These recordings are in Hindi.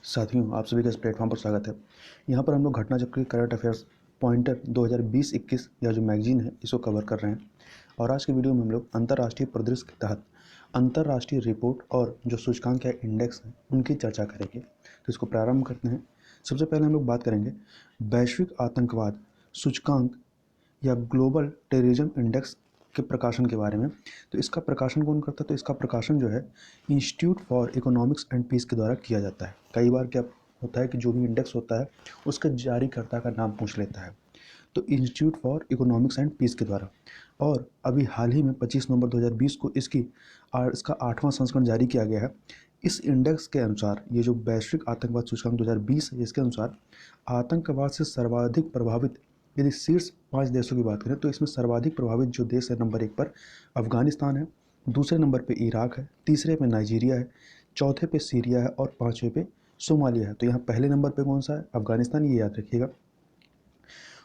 साथियों, आप सभी का इस प्लेटफॉर्म पर स्वागत है। यहाँ पर हम लोग घटना चक्र करंट अफेयर्स पॉइंटर 2020-21 या जो मैगजीन है इसको कवर कर रहे हैं। और आज की वीडियो में हम लोग अंतर्राष्ट्रीय परिदृश्य के तहत अंतर्राष्ट्रीय रिपोर्ट और जो सूचकांक या इंडेक्स हैं उनकी चर्चा करेंगे। तो इसको प्रारंभ करते हैं। सबसे पहले हम लोग बात करेंगे वैश्विक आतंकवाद सूचकांक या ग्लोबल टेररिज्म इंडेक्स के प्रकाशन के बारे में। तो इसका प्रकाशन कौन करता है? तो इसका प्रकाशन जो है institute for economics and peace के द्वारा किया जाता है। कई बार क्या होता है कि जो भी इंडेक्स होता है उसके जारीकर्ता का नाम पूछ लेता है, तो institute for economics and peace के द्वारा। और अभी हाल ही में 25 नवंबर 2020 को इसका 8वां संस्करण जारी किया गया है। इस इंडेक्स के अनुसार ये जो वैश्विक आतंकवाद सूचकांक 2020 है, इसके अनुसार आतंकवाद से सर्वाधिक प्रभावित यदि शीर्ष 5 देशों की बात करें तो इसमें सर्वाधिक प्रभावित जो देश है नंबर 1 पर अफगानिस्तान है, दूसरे नंबर पे इराक है, तीसरे पे नाइजीरिया है, चौथे पे सीरिया है और 5वें पे सोमालिया है। तो यहाँ पहले नंबर पे कौन सा है? अफगानिस्तान, ये याद रखिएगा।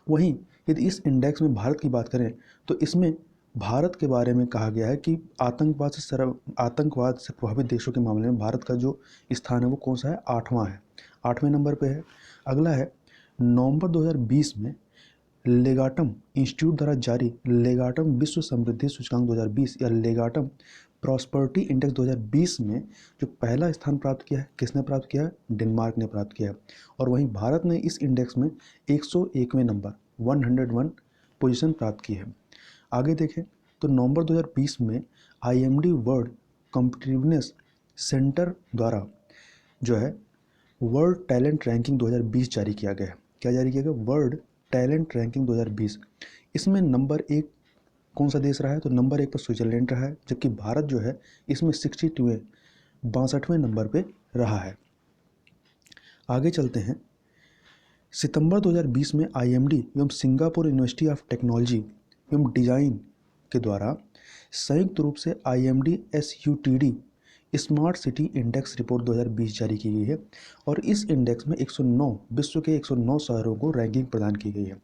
वहीं यदि इस इंडेक्स में भारत की बात करें तो इसमें भारत के बारे में कहा गया है कि आतंकवाद से प्रभावित देशों के मामले में भारत का जो स्थान है वो कौन सा है? 8वां है, 8वें नंबर पे है। अगला है नवंबर 2020 में लेगाटम इंस्टीट्यूट द्वारा जारी लेगाटम विश्व समृद्धि सूचकांक 2020 या लेगाटम प्रॉस्पर्टी इंडेक्स 2020 में जो पहला स्थान प्राप्त किया है, किसने प्राप्त किया है? डेनमार्क ने प्राप्त किया है। और वहीं भारत ने इस इंडेक्स में 101वें नंबर 101 पोजीशन प्राप्त की है। आगे देखें तो नवंबर 2020 में IMD वर्ल्ड कॉम्पिटिटिवनेस सेंटर द्वारा जो है वर्ल्ड टैलेंट रैंकिंग 2020 जारी किया गया है। क्या जारी किया गया? World talent ranking 2020। इसमें नंबर 1 कौन सा देश रहा है? तो नंबर 1 पर स्विट्जरलैंड रहा है, जबकि भारत जो है इसमें 62वें नंबर पे रहा है। आगे चलते हैं। सितंबर 2020 में IMD एवं सिंगापुर यूनिवर्सिटी ऑफ टेक्नोलॉजी एवं डिजाइन के द्वारा संयुक्त रूप से IMD SUTD smart city index report 2020 जारी की गई है। और इस इंडेक्स में 109 विश्व के 109 शहरों को रैंकिंग प्रदान की गई है।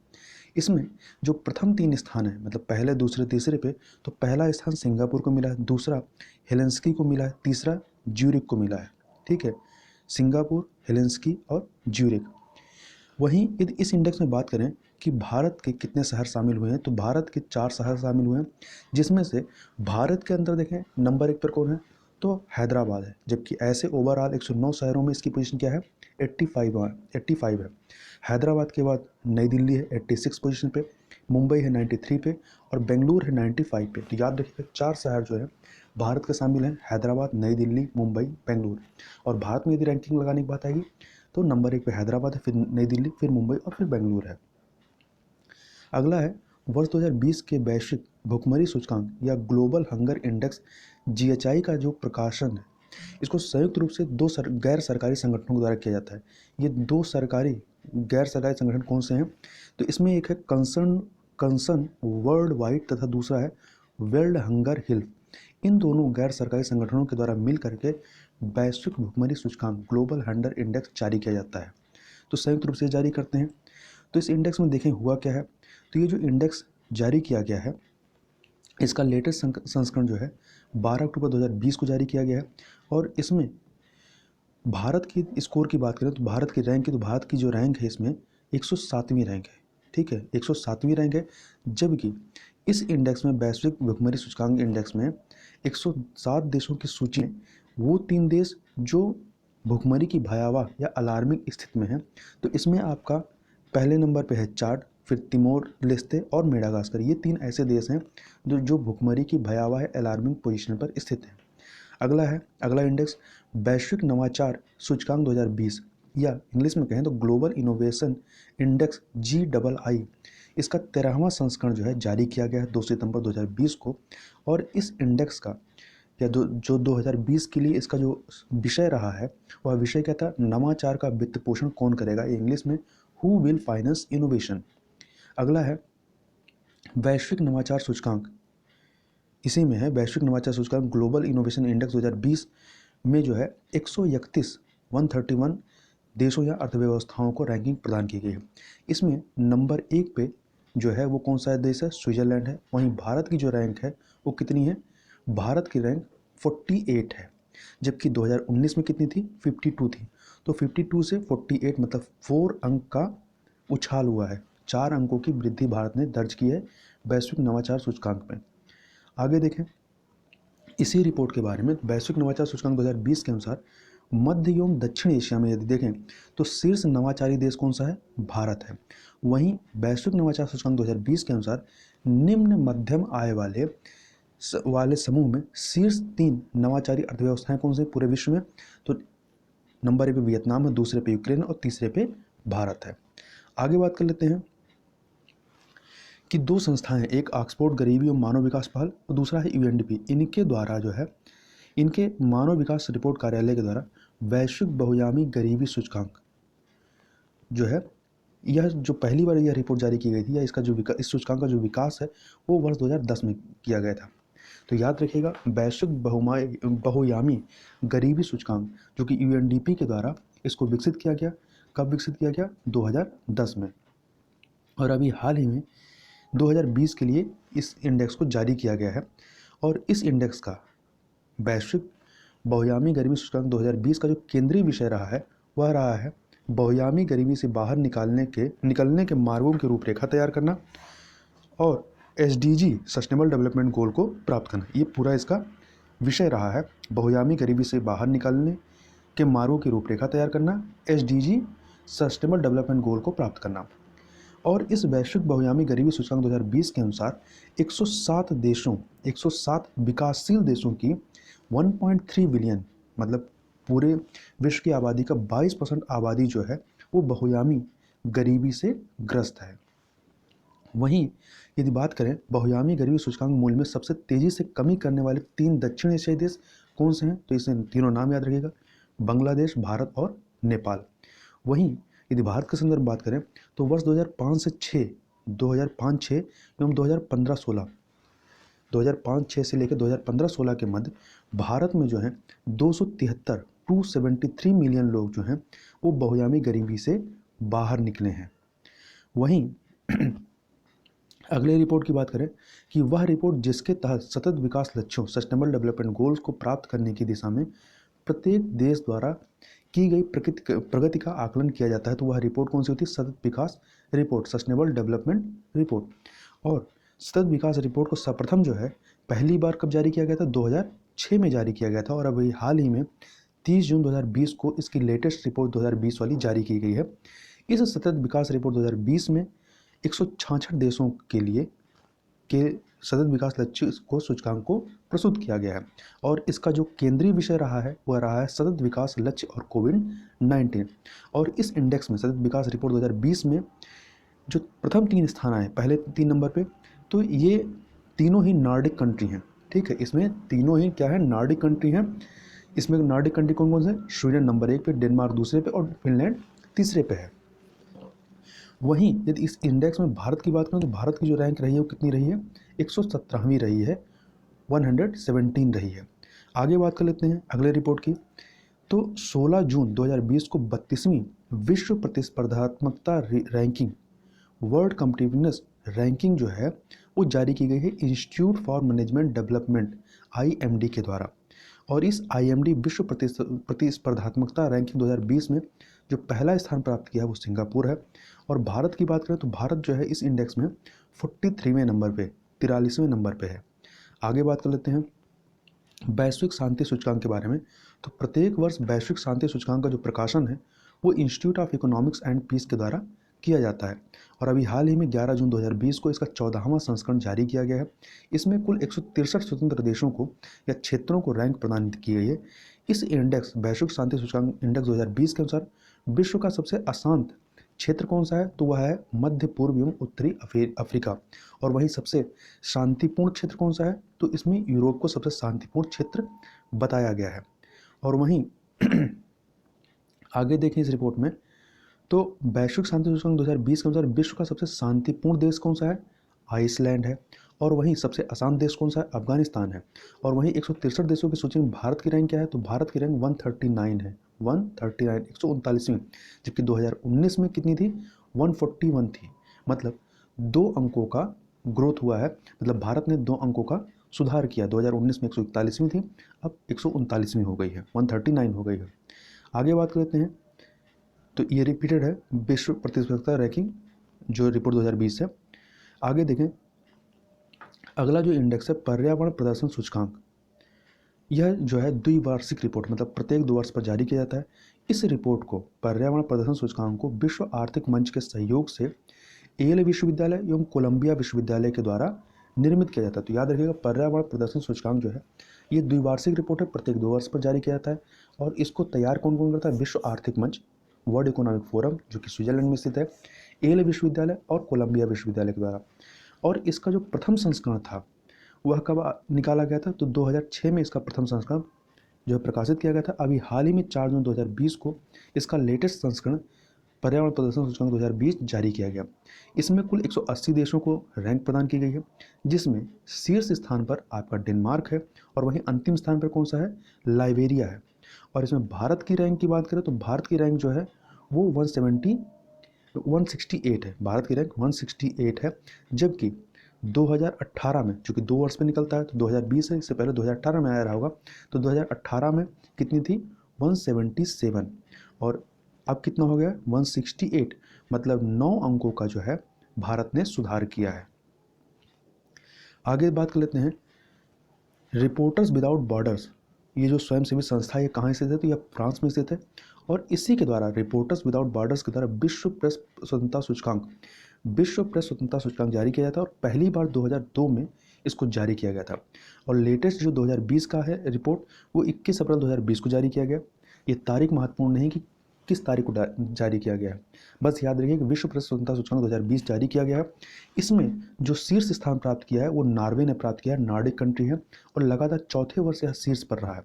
इसमें जो प्रथम 3 स्थान है, मतलब पहले, दूसरे, तीसरे पे, तो पहला स्थान सिंगापुर को मिला है, दूसरा हेलेंस्की को मिला है, तीसरा ज्यूरिक को मिला है। ठीक है, सिंगापुर, हेलेंस्की और ज्यूरिक। वहीं यदि इस इंडेक्स में बात करें कि भारत के कितने शहर शामिल हुए हैं, तो भारत के 4 शहर शामिल हुए हैं, जिसमें से भारत के अंदर देखें नंबर 1 पर कौन है? तो हैदराबाद है। जबकि ऐसे ओवरऑल 109 शहरों में इसकी पोजीशन क्या है? 85 है। हैदराबाद के बाद नई दिल्ली है 86 पोजीशन पे, मुंबई है 93 पे और बेंगलुरु है 95 पे। तो याद रखिएगा 4 शहर जो है भारत के शामिल हैं, हैदराबाद, नई दिल्ली, मुंबई, बेंगलुरु। और भारत में यदि रैंकिंग लगाने की बात आएगी तो नंबर 1 पे हैदराबाद है, फिर नई दिल्ली, फिर मुंबई और फिर बेंगलुरु है। अगला है वर्ष 2020 के वैश्विक भुखमरी सूचकांक या ग्लोबल हंगर इंडेक्स GHI का जो प्रकाशन है, इसको संयुक्त रूप से 2 गैर सरकारी संगठनों के द्वारा किया जाता है। ये 2 गैर सरकारी संगठन कौन से हैं? तो इसमें एक है कंसर्न वर्ल्ड वाइड तथा दूसरा है वर्ल्ड हंगर हेल्प। इन दोनों गैर सरकारी संगठनों के द्वारा मिल करके वैश्विक भुखमरी सूचकांक ग्लोबल हंगर इंडेक्स जारी किया जाता है। तो संयुक्त रूप से जारी करते हैं। तो इस इंडेक्स में देखें हुआ क्या है। तो ये जो इंडेक्स जारी किया गया है, इसका लेटेस्ट संस्करण जो है 12 अक्टूबर 2020 को जारी किया गया है। और इसमें भारत की स्कोर की बात करें तो भारत की रैंक तो भारत की जो रैंक है इसमें 107वीं रैंक है। ठीक है, 107वीं रैंक है। जबकि इस इंडेक्स में वैश्विक भुखमरी सूचकांक इंडेक्स में 107 देशों की सूची में वो 3 देश जो भुखमरी की भयावह या अलार्मिंग स्थिति में है। तो इसमें आपका पहले नंबर पे है चाड, फिर तिमोर लेस्ते और मेडागास्कर। ये 3 ऐसे देश हैं जो भुखमरी की भयावह अलार्मिंग पोजीशन पर स्थित हैं। अगला इंडेक्स वैश्विक नवाचार सूचकांक 2020 या इंग्लिश में कहें तो ग्लोबल इनोवेशन इंडेक्स GII। इसका 13वां संस्करण जो है जारी किया गया है 2 सितंबर 2020 को। और इस इंडेक्स का या जो 2020 के लिए इसका जो विषय रहा है वह विषय क्या था? नवाचार का वित्त पोषण कौन करेगा, इंग्लिश में हु विल फाइनेंस इनोवेशन। अगला है वैश्विक नवाचार सूचकांक, इसी में है वैश्विक नवाचार सूचकांक ग्लोबल इनोवेशन इंडेक्स 2020 में जो है 131 देशों या अर्थव्यवस्थाओं को रैंकिंग प्रदान की गई है। इसमें नंबर 1 पे जो है वो कौन सा देश है? स्विट्जरलैंड है। वहीं भारत की जो रैंक है वो कितनी है? भारत की रैंक 48 है। जबकि 2019 में कितनी थी, 52 थी। तो 52 से 48 मतलब 4 अंक का उछाल हुआ है, 4 अंकों की वृद्धि भारत ने दर्ज की है वैश्विक नवाचार सूचकांक में। आगे देखें इसी रिपोर्ट के बारे में, वैश्विक नवाचार सूचकांक 2020 के अनुसार मध्य एवं दक्षिण एशिया में यदि देखें तो शीर्ष नवाचारी देश कौन सा है, भारत है। वहीं वैश्विक नवाचार सूचकांक 2020 के अनुसार निम्न मध्यम आय वाले समूह में शीर्ष 3 नवाचारी अर्थव्यवस्थाएं कौन से पूरे विश्व में, तो नंबर 1 पे वियतनाम है, दूसरे पे यूक्रेन और तीसरे पे भारत है। आगे बात कर लेते हैं कि 2 संस्थाएं, एक ऑक्सफोर्ड गरीबी एवं मानव विकास पहल और दूसरा है यूएनडीपी, इनके द्वारा जो है, इनके मानव विकास रिपोर्ट कार्यालय के द्वारा वैश्विक बहुआयामी गरीबी सूचकांक जो है, यह जो पहली बार यह रिपोर्ट जारी की गई थी, या इसका जो इस सूचकांक का जो विकास है वो वर्ष 2010 में किया गया था। तो याद रखिएगा वैश्विक बहुआयामी गरीबी सूचकांक जो कि यूएनडीपी के द्वारा इसको विकसित किया गया, कब विकसित किया गया, 2010 में। और अभी हाल ही में 2020 के लिए इस इंडेक्स को जारी किया गया है। और इस इंडेक्स का वैश्विक बहुआयामी गरीबी सूचकांक 2020 का जो केंद्रीय विषय रहा है वह रहा है बहुआयामी गरीबी से बाहर निकलने के मार्गों की रूपरेखा तैयार करना और एसडीजी सस्टेनेबल डेवलपमेंट गोल को प्राप्त करना। ये पूरा इसका विषय रहा है, बहुआयामी गरीबी से बाहर निकलने के मार्गों की रूपरेखा तैयार करना, एसडीजी सस्टेनेबल डेवलपमेंट गोल को प्राप्त करना। और इस वैश्विक बहुआयामी गरीबी सूचकांक 2020 के अनुसार 107 विकासशील देशों की 1.3 बिलियन मतलब पूरे विश्व की आबादी का 22% आबादी जो है वो बहुआयामी गरीबी से ग्रस्त है। वहीं यदि बात करें बहुआयामी गरीबी सूचकांक मूल्य में सबसे तेजी से कमी करने वाले 3 दक्षिण एशियाई देश कौन से हैं, तो इसे तीनों नाम याद रखिएगा, बांग्लादेश, भारत और नेपाल। वहीं यदि भारत के संदर्भ बात करें तो वर्ष 2005-6 एवं 2005-6 से लेकर 2015-16 के मध्य भारत में जो है 273 मिलियन लोग जो हैं वो बहुआयामी गरीबी से बाहर निकले हैं। वहीं अगले रिपोर्ट की बात करें कि वह रिपोर्ट जिसके तहत सतत विकास लक्ष्यों सस्टेनेबल डेवलपमेंट गोल्स को प्राप्त करने की दिशा में प्रत्येक देश द्वारा की गई प्रगति का आकलन किया जाता है, तो वह रिपोर्ट कौन सी होती है, सतत विकास रिपोर्ट, सस्टेनेबल डेवलपमेंट रिपोर्ट। और सतत विकास रिपोर्ट को सर्वप्रथम जो है पहली बार कब जारी किया गया था, 2006 में जारी किया गया था। और अभी हाल ही में 30 जून 2020 को इसकी लेटेस्ट रिपोर्ट 2020 वाली जारी की गई है। इस सतत विकास रिपोर्ट 2020 में 166 देशों के लिए के सतत विकास लक्ष्य को सूचकांक को प्रस्तुत किया गया है। और इसका जो केंद्रीय विषय रहा है वह रहा है सतत विकास लक्ष्य और कोविड-19। और इस इंडेक्स में सतत विकास रिपोर्ट 2020 में जो प्रथम 3 स्थान आए, पहले 3 नंबर पे, तो ये तीनों ही नॉर्डिक कंट्री हैं। ठीक है, इसमें तीनों ही क्या है, नॉर्डिक कंट्री हैं। इसमें नॉर्डिक कंट्री कौन कौन से, स्वीडन नंबर 1 पे, डेनमार्क दूसरे पे और फिनलैंड तीसरे पे है। वहीं यदि इस इंडेक्स में भारत की बात करें तो भारत की जो रैंक रही है वो कितनी रही है, 117वीं रही है, 117 रही है। आगे बात कर लेते हैं अगले रिपोर्ट की। तो 16 जून 2020 को 32वीं विश्व प्रतिस्पर्धात्मकता रैंकिंग, वर्ल्ड कम्पिटिटिवनेस रैंकिंग जो है वो जारी की गई है institute for management development IMD के द्वारा। और इस IMD विश्व प्रतिस्पर्धात्मकता रैंकिंग 2020 में जो पहला स्थान प्राप्त किया है वो सिंगापुर है। और भारत की बात करें तो भारत जो है इस इंडेक्स में 43वें नंबर पे, 43वें नंबर पे है। आगे बात कर लेते हैं वैश्विक शांति सूचकांक के बारे में। तो प्रत्येक वर्ष वैश्विक शांति सूचकांक का जो प्रकाशन है वो institute of economics and peace के द्वारा किया जाता है। और अभी हाल ही में 11 जून 2020 को इसका 14वां संस्करण जारी किया गया है। इसमें कुल 163 स्वतंत्र देशों को या क्षेत्रों को रैंक प्रदान की गई है। इस इंडेक्स वैश्विक शांति सूचकांक इंडेक्स 2020 के अनुसार विश्व का सबसे अशांत क्षेत्र कौन सा है, तो वह है मध्य पूर्व एवं उत्तरी अफ्रीका। और वहीं सबसे शांतिपूर्ण क्षेत्र कौन सा है, तो इसमें यूरोप को सबसे शांतिपूर्ण क्षेत्र बताया गया है। और वहीं आगे देखें इस रिपोर्ट में, तो वैश्विक शांति सूचकांक 2020 के अनुसार विश्व का सबसे शांतिपूर्ण देश कौन सा है, आइसलैंड है। और वहीं सबसे अशांत देश कौन सा है, अफगानिस्तान है। और वहीं 163 देशों की सूची में भारत की रैंक क्या है, तो भारत की रैंक 139 है, 139, जबकि 2019 में कितनी थी, 141 थी। मतलब 2 अंकों का ग्रोथ हुआ है, मतलब भारत ने 2 अंकों का सुधार किया। 2019 में 141वीं थी, अब 139वीं हो गई है, 139 हो गई है। आगे बात कर लेते हैं, तो ये रिपीटेड है विश्व प्रतिस्पर्धा रैंकिंग जो रिपोर्ट 2020 है। आगे देखें, अगला जो इंडेक्स है पर्यावरण प्रदर्शन सूचकांक, यह जो है द्विवार्षिक रिपोर्ट, मतलब प्रत्येक 2 वर्ष पर जारी किया जाता है। इस रिपोर्ट को पर्यावरण प्रदर्शन सूचकांक को विश्व आर्थिक मंच के सहयोग से येल विश्वविद्यालय एवं कोलंबिया विश्वविद्यालय के द्वारा निर्मित किया जाता है। तो याद रखिएगा, पर्यावरण प्रदर्शन सूचकांक जो है ये द्विवार्षिक रिपोर्ट है, प्रत्येक 2 वर्ष पर जारी किया जाता है। और इसको तैयार कौन कौन करता है? विश्व आर्थिक मंच, वर्ल्ड इकोनॉमिक फोरम जो कि स्विट्जरलैंड में स्थित है, येल विश्वविद्यालय और कोलंबिया विश्वविद्यालय के द्वारा। और इसका जो प्रथम संस्करण था वह कब निकाला गया था? तो 2006 में इसका प्रथम संस्करण जो है प्रकाशित किया गया था। अभी हाल ही में 4 जून 2020 को इसका लेटेस्ट संस्करण पर्यावरण प्रदर्शन सूचकांक 2020 जारी किया गया। इसमें कुल 180 देशों को रैंक प्रदान की गई है, जिसमें शीर्ष स्थान पर आपका डेनमार्क है और वहीं अंतिम स्थान पर कौन सा है? लाइबेरिया है। और इसमें भारत की रैंक की बात करें तो भारत की रैंक जो है वो 168 है। भारत की रैंक 168 है, जबकि 2018 में, चूँकि 2 वर्ष में निकलता है तो 2020 है, इससे पहले 2018 में आया रहा होगा, तो 2018 में कितनी थी? 177। और अब कितना हो गया? 168, मतलब 9 अंकों का जो है भारत ने सुधार किया है। आगे बात कर लेते हैं, रिपोर्टर्स विदाउट बॉर्डर्स, ये जो स्वयंसेवी संस्था है कहाँ स्थित है? तो यह फ्रांस में स्थित है। और इसी के द्वारा रिपोर्टर्स विदाउट बॉर्डर्स के द्वारा विश्व प्रेस स्वतंत्रता सूचकांक जारी किया जाता है और पहली बार 2002 में इसको जारी किया गया था। और लेटेस्ट जो 2020 का है रिपोर्ट वो 21 अप्रैल 2020 को जारी किया गया। ये तारीख महत्वपूर्ण नहीं कि किस तारीख को जारी किया गया है, बस याद रखिए कि विश्व प्रेस स्वतंत्रता सूचकांक 2020 जारी किया गया है। इसमें जो शीर्ष स्थान प्राप्त किया है वो नॉर्वे ने प्राप्त किया है, नॉर्डिक कंट्री है, और लगातार चौथे वर्ष यह शीर्ष पर रहा है।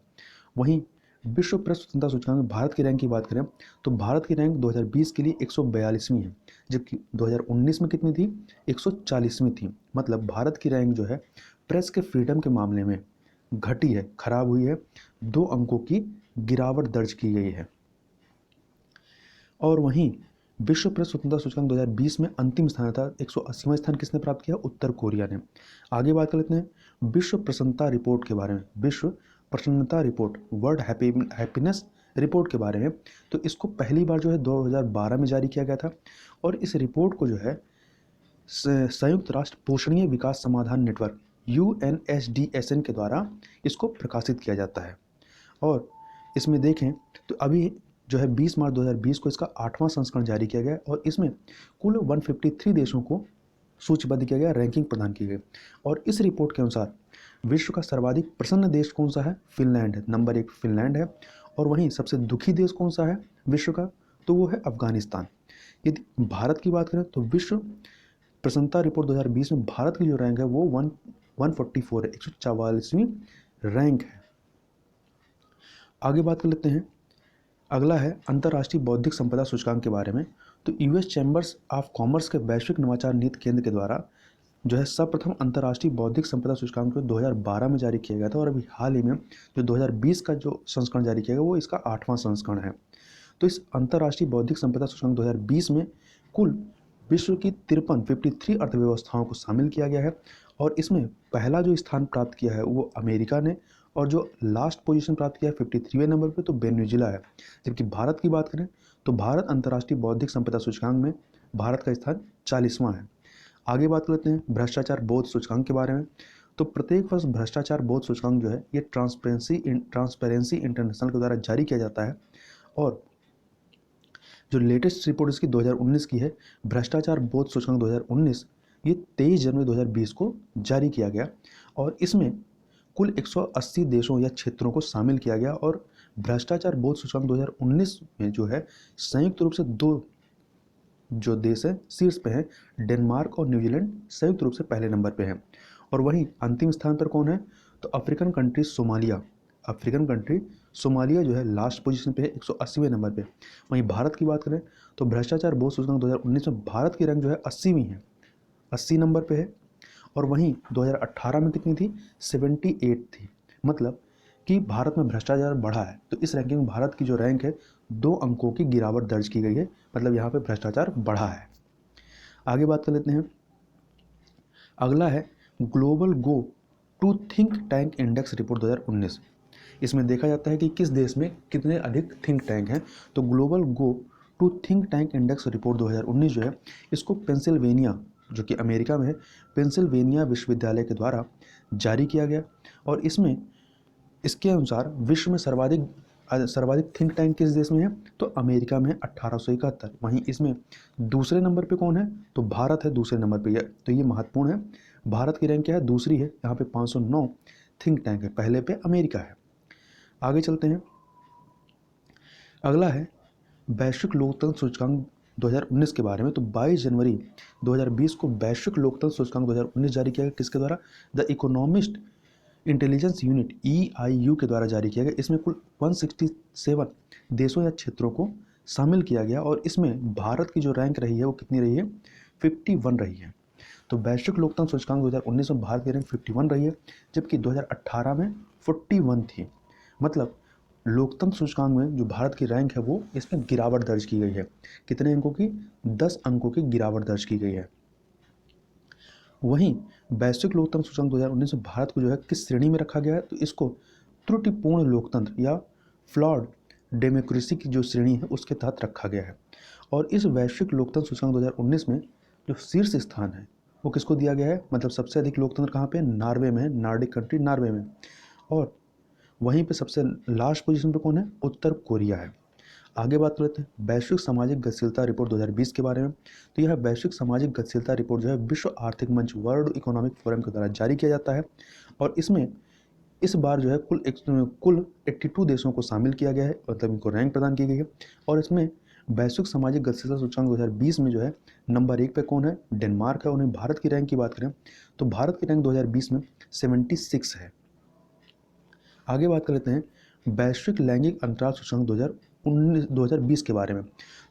वहीं विश्व प्रेस स्वतंत्रता सूचकांक में भारत की रैंक की बात करें तो भारत की रैंक 2020 के लिए 142वीं है, जबकि 2019 में कितनी थी? 140वीं थी। मतलब भारत की रैंक जो है प्रेस के फ्रीडम के मामले में घटी है, खराब हुई है, 2 अंकों की गिरावट दर्ज की गई है। और वहीं विश्व प्रेस स्वतंत्रता सूचकांक 2020 में अंतिम स्थान था, 180वां स्थान किसने प्राप्त किया? उत्तर कोरिया ने। आगे बात कर लेते हैं विश्व प्रसन्नता रिपोर्ट के बारे में, विश्व प्रसन्नता रिपोर्ट, वर्ल्ड हैप्पीनेस रिपोर्ट के बारे में। तो इसको पहली बार जो है 2012 में जारी किया गया था। और इस रिपोर्ट को जो है संयुक्त राष्ट्र पोषणीय विकास समाधान नेटवर्क UNSDSN के द्वारा इसको प्रकाशित किया जाता है। और इसमें देखें तो अभी जो है 20 मार्च 2020 को इसका 8वां संस्करण जारी किया गया और इसमें कुल 153 देशों को सूचीबद्ध किया गया, रैंकिंग प्रदान की गई। और इस रिपोर्ट के अनुसार विश्व का सर्वाधिक प्रसन्न देश कौन सा है? फिनलैंड है, नंबर 1 फिनलैंड है। और वहीं सबसे दुखी देश कौन सा है विश्व का? तो वो है अफगानिस्तान। यदि भारत की बात करें तो विश्व प्रसन्नता रिपोर्ट 2020 में भारत की जो रैंक है वो 144 है, 144वीं रैंक है। आगे बात कर लेते हैं, अगला है अंतर्राष्ट्रीय बौद्धिक संपदा सूचकांक के बारे में। तो यूएस चैम्बर्स ऑफ कॉमर्स के वैश्विक नवाचार नीति केंद्र के द्वारा जो है सर्वप्रथम अंतर्राष्ट्रीय बौद्धिक संपदा सूचकांक 2012 में जारी किया गया था और अभी हाल ही में जो 2020 का जो संस्करण जारी किया गया वो इसका 8वां संस्करण है। तो इस अंतर्राष्ट्रीय बौद्धिक संपदा सूचकांक 2020 में कुल विश्व की 53 अर्थव्यवस्थाओं को शामिल किया गया है और इसमें पहला जो स्थान प्राप्त किया है वो अमेरिका ने और जो लास्ट पोजीशन प्राप्त किया है 53वें नंबर पे तो वेनेजुएला है। जबकि भारत की बात करें तो भारत अंतर्राष्ट्रीय बौद्धिक संपदा सूचकांक में भारत का स्थान 40वां है। आगे बात करते हैं भ्रष्टाचार बोध सूचकांक के बारे में। तो प्रत्येक वर्ष भ्रष्टाचार बोध सूचकांक जो है ये ट्रांसपेरेंसी इंटरनेशनल के द्वारा जारी किया जाता है और जो लेटेस्ट रिपोर्ट इसकी 2019 की है भ्रष्टाचार बोध सूचकांक 2019, ये 23 जनवरी 2020 को जारी किया गया और इसमें कुल 180 देशों या क्षेत्रों को शामिल किया गया और भ्रष्टाचार बोध सूचकांक 2019 में जो है संयुक्त रूप से 2 जो देश है शीर्ष पे हैं, डेनमार्क और न्यूजीलैंड संयुक्त रूप से पहले नंबर पे हैं। और वहीं अंतिम स्थान पर कौन है? तो अफ्रीकन कंट्री सोमालिया जो है लास्ट पोजीशन पे है 180वें नंबर पे। वहीं भारत की बात करें तो भ्रष्टाचार बोध सूचकांक 2019 में भारत की रैंक जो है 80वीं है, 80 नंबर पे है। और वहीं 2018 में कितनी थी? 78 थी। मतलब कि भारत में भ्रष्टाचार बढ़ा है। तो इस रैंकिंग में भारत की जो रैंक है 2 अंकों की गिरावट दर्ज की गई है, मतलब यहाँ पे भ्रष्टाचार बढ़ा है। आगे बात कर लेते हैं, अगला है global go to think tank index report 2019। इसमें देखा जाता है कि किस देश में कितने अधिक थिंक टैंक हैं। तो global go to think tank index report 2019 जो है, इसको पेंसिल्वेनिया, जो कि अमेरिका में है, पेंसिल्वेनिया विश्वविद्यालय के द्वारा जारी किया गया। और इसमें इसके अनुसार विश्व में सर्वाधिक थिंक टैंक किस देश में है? तो अमेरिका में है, 1871। वहीं इसमें दूसरे नंबर पे कौन है? तो भारत है दूसरे नंबर पे। तो ये महत्वपूर्ण है। भारत की रैंक क्या है? दूसरी है। यहाँ पे 509 थिंक टैंक है, पहले पे अमेरिका है। आगे चलते हैं। अगला है वैश्विक लोकतंत्र सूचकांक 2019 के बारे में। तो 22 जनवरी 2020 को वैश्विक लोकतंत्र सूचकांक 2019 जारी किया गया। किसके द्वारा? The economist intelligence unit EIU के द्वारा जारी किया गया। इसमें कुल 167 देशों या क्षेत्रों को शामिल किया गया और इसमें भारत की जो रैंक रही है वो कितनी रही है? 51 रही है। तो वैश्विक लोकतंत्र सूचकांक 2019 में भारत की रैंक 51 रही है, जबकि 2018 में 41 थी। मतलब लोकतंत्र सूचकांक में जो भारत की रैंक है वो इसमें गिरावट दर्ज की गई है। कितने अंकों की? 10 अंकों की गिरावट दर्ज की गई है। वहीं वैश्विक लोकतंत्र सूचकांक 2019 में भारत को जो है किस श्रेणी में रखा गया है? तो इसको त्रुटिपूर्ण लोकतंत्र या फ्लॉड डेमोक्रेसी की जो श्रेणी है उसके तहत रखा गया है। और इस वैश्विक लोकतंत्र सूचकांक 2019 में जो शीर्ष स्थान है वो किसको दिया गया है? मतलब सबसे अधिक लोकतंत्र कहाँ पे? नॉर्वे में है, नॉर्डिक कंट्री नॉर्वे में। और वहीं पे सबसे लास्ट पोजीशन पे कौन है? उत्तर कोरिया है। आगे बात करते हैं वैश्विक सामाजिक गतिशीलता रिपोर्ट 2020 के बारे में। तो यह वैश्विक सामाजिक गतिशीलता रिपोर्ट जो है विश्व आर्थिक मंच, वर्ल्ड इकोनॉमिक फोरम के द्वारा जारी किया जाता है। और इसमें इस बार जो है कुल 82 देशों को शामिल किया गया है, मतलब इनको रैंक प्रदान की गई है। और इसमें वैश्विक सामाजिक गतिशीलता सूचकांक 2020 में जो है नंबर 1 पे कौन है? डेनमार्क है। उन्हें भारत की रैंक की बात करें तो भारत की रैंक 2020 में 76 है। आगे बात कर लेते हैं वैश्विक लैंगिक अंतराल सूचकांक 2020 के बारे में।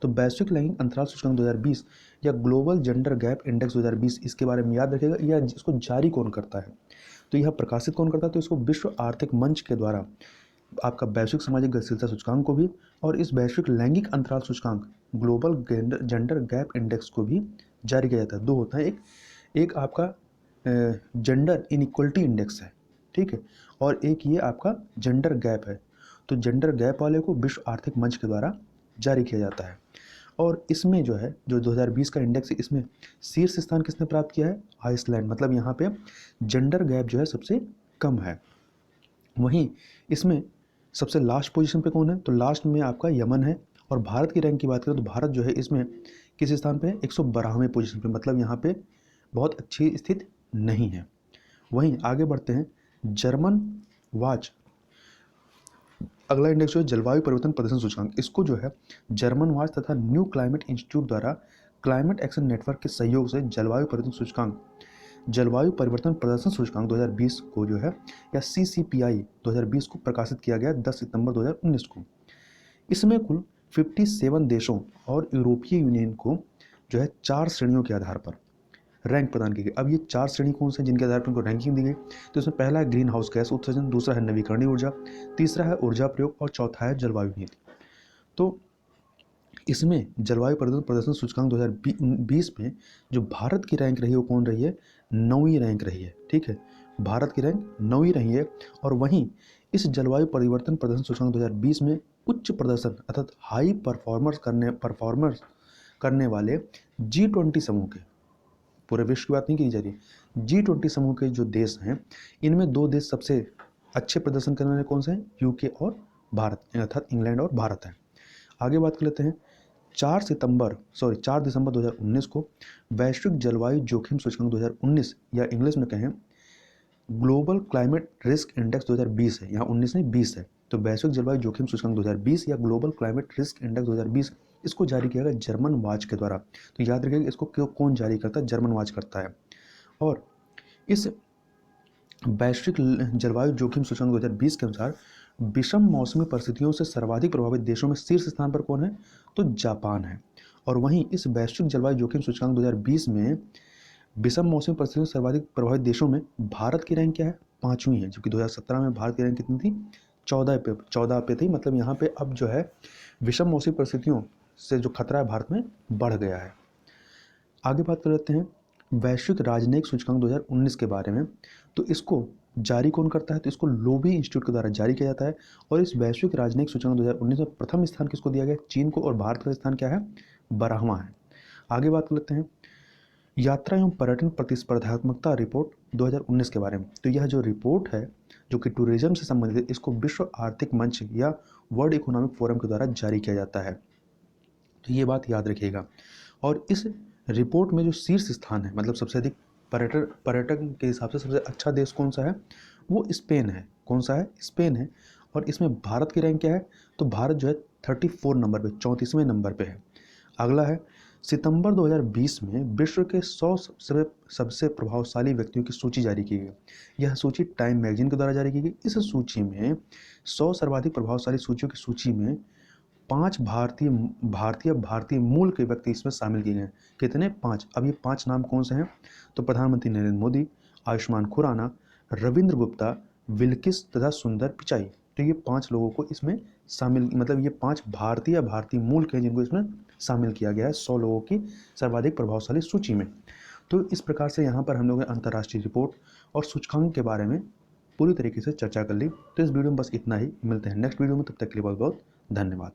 तो वैश्विक लैंगिक अंतराल सूचकांक 2020 या ग्लोबल जेंडर गैप इंडेक्स 2020, इसके बारे में याद रखिएगा। यह इसको जारी कौन करता है? तो यह प्रकाशित कौन करता है? तो इसको विश्व आर्थिक मंच के द्वारा आपका वैश्विक सामाजिक गतिशीलता सूचकांक को भी और इस वैश्विक लैंगिक अंतराल सूचकांक ग्लोबल जेंडर गैप इंडेक्स को भी जारी किया जाता है। दो होता है, एक आपका जेंडर इनइक्वलिटी इंडेक्स है, ठीक है, और एक ये आपका जेंडर गैप है। तो जेंडर गैप वाले को विश्व आर्थिक मंच के द्वारा जारी किया जाता है। और इसमें जो है जो 2020 का इंडेक्स है, इसमें शीर्ष स्थान किसने प्राप्त किया है? आइसलैंड। मतलब यहाँ पे जेंडर गैप जो है सबसे कम है। वहीं इसमें सबसे लास्ट पोजीशन पे कौन है? तो लास्ट में आपका यमन है। और भारत की रैंक की बात करें तो भारत जो है इसमें किस स्थान पे है? 112वें पोजीशन पे। मतलब यहाँ पे बहुत अच्छी स्थिति नहीं है। वहीं आगे बढ़ते हैं जर्मन वाच। अगला इंडेक्स जो है जलवायु परिवर्तन प्रदर्शन सूचकांक। इसको जो है जर्मन वाच तथा न्यू क्लाइमेट इंस्टीट्यूट द्वारा क्लाइमेट एक्शन नेटवर्क के सहयोग से जलवायु परिवर्तन प्रदर्शन सूचकांक 2020 को जो है या CCPI 2020 को प्रकाशित किया गया 10 सितंबर 2019 को। इसमें कुल 57 देशों और यूरोपीय यूनियन को जो है 4 श्रेणियों के आधार पर रैंक प्रदान की गई। अब ये 4 श्रेणी कौन से हैं जिनके आधार पर इनको रैंकिंग दी गई? तो इसमें पहला है ग्रीन हाउस गैस उत्सर्जन, दूसरा है नवीकरणीय ऊर्जा, तीसरा है ऊर्जा प्रयोग और चौथा है जलवायु नीति। तो इसमें जलवायु परिवर्तन प्रदर्शन सूचकांक 2020 में जो भारत की रैंक रही है वो कौन रही है? 9वीं रैंक रही है, ठीक है, भारत की रैंक 9वीं रही है। और वहीं इस जलवायु परिवर्तन प्रदर्शन सूचकांक 2020 में उच्च प्रदर्शन अर्थात हाई परफॉर्मर्स करने वाले G20 समूह के, पूरे विश्व की बात नहीं की जा रही, G20 समूह के जो देश हैं इनमें 2 देश सबसे अच्छे प्रदर्शन करने वाले कौन से हैं? UK और भारत, अर्थात इंग्लैंड और भारत है। आगे बात कर लेते हैं 4 दिसंबर 2019 को वैश्विक जलवायु जोखिम सूचकांक 2019 या इंग्लिश में कहें ग्लोबल क्लाइमेट रिस्क इंडेक्स 2020 है, यहाँ 19 नहीं 20 है। तो वैश्विक जलवायु जोखिम सूचकांक 2020 या ग्लोबल क्लाइमेट रिस्क इंडेक्स 2020, इसको जारी किया गया जर्मन वाच के द्वारा। तो याद रखिएगा इसको कौन जारी करता है? जर्मन वाच करता है। और इस वैश्विक जलवायु जोखिम सूचकांक 2020 के अनुसार विषम मौसमी परिस्थितियों से सर्वाधिक प्रभावित देशों में शीर्ष स्थान पर कौन है? तो जापान है। और वहीं इस वैश्विक जलवायु जोखिम सूचकांक 2020 में विषम मौसमी परिस्थितियों से सर्वाधिक प्रभावित देशों में भारत की रैंक क्या है? 5वीं है, जबकि 2017 में भारत की रैंक कितनी थी? 14 पे थी। मतलब यहाँ पे अब जो है विषम मौसमी परिस्थितियों से जो खतरा है भारत में बढ़ गया है। आगे बात कर लेते हैं वैश्विक राजनयिक सूचकांक 2019 के बारे में। तो इसको जारी कौन करता है? तो इसको लोबी इंस्टीट्यूट के द्वारा जारी किया जाता है। और इस वैश्विक राजनयिक सूचकांक 2019 में प्रथम स्थान किसको दिया गया? चीन को। और भारत का स्थान क्या है? 12वां है। आगे बात कर लेते हैं यात्रा एवं पर्यटन प्रतिस्पर्धात्मकता रिपोर्ट 2019 के बारे में। तो यह जो रिपोर्ट है जो कि टूरिज्म से संबंधित है, इसको विश्व आर्थिक मंच या वर्ल्ड इकोनॉमिक फोरम के द्वारा जारी किया जाता है। तो ये बात याद रखिएगा। और इस रिपोर्ट में जो शीर्ष स्थान है, मतलब सबसे अधिक पर्यटन के हिसाब से सबसे अच्छा देश कौन सा है? वो स्पेन है। कौन सा है? स्पेन है। और इसमें भारत की रैंक क्या है? तो भारत जो है 34 नंबर पे, 34वें नंबर पे है। अगला है सितंबर 2020 में विश्व के 100 सबसे प्रभावशाली व्यक्तियों की सूची जारी की गई। यह सूची टाइम मैगजीन के द्वारा जारी की गई। इस सूची में 100 सर्वाधिक प्रभावशाली सूचियों की सूची में 5 भारतीय मूल के व्यक्ति इसमें शामिल किए गए हैं। कितने? 5। अब ये 5 नाम कौन से हैं? तो प्रधानमंत्री नरेंद्र मोदी, आयुष्मान खुराना, रविंद्र गुप्ता, विल्किस तथा सुंदर पिचाई। तो ये 5 लोगों को इसमें शामिल, मतलब ये 5 भारतीय मूल के हैं जिनको इसमें शामिल किया गया है 100 लोगों की सर्वाधिक प्रभावशाली सूची में। तो इस प्रकार से यहाँ पर हम लोगों ने अंतर्राष्ट्रीय रिपोर्ट और सूचकांक के बारे में पूरी तरीके से चर्चा कर ली। तो इस वीडियो में बस इतना ही। मिलते हैं नेक्स्ट वीडियो में, तब तक के लिए बहुत बहुत धन्यवाद।